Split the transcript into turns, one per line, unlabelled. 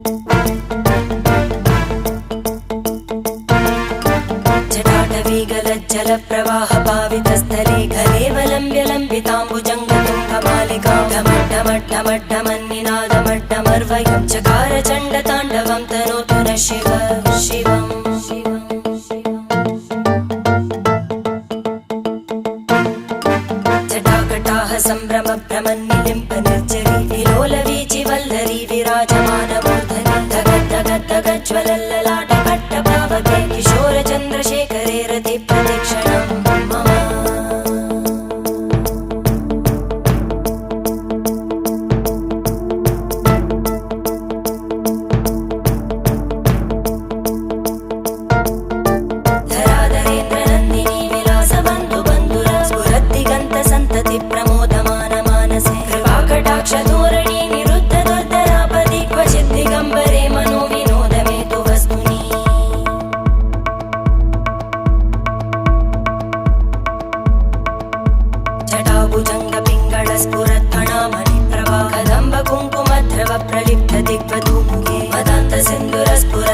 जटाटवीगलज्जलप्रवाहपावितस्थले कलेवलम्ब्य लम्बिताम्बुजङ्गतुङ्गमालिकां ढमड्ढमड्ढमड्ढमन्निनादमड्ढमर्वयं चकार चण्डताण्डवं तनोतु नः शिव शिवम् जटाकटाः सम्भ्रमभ्रमन्निलिम्ब निर्जरी विलोलवीचि वल्लरी विराजमानमूर्धनि धगद्धगद्धगज्ज्वलल्ललाटकट्टपावके किशोरचन्द्रशेखरे रतिप्रदक्षिणं मम धराधरेन्द्रनन्दिनी विलासबन्धुबन्धुर स्फुरद्दिगन्तसन्तति प्रमोदमान मानसे कृपाकटाक्षधोरणी निरुद्धदुर्धरापदि क्वचिद्दिगम्बरे मनोविनोदमेतु वस्तुनि जटाभुजङ्गपिङ्गळस्फुरत्फणामणिप्रभा कदम्बकुङ्कुमद्रव प्रलिप्त दिग्वधूमुखे मदान्तसिन्धुरस्फुर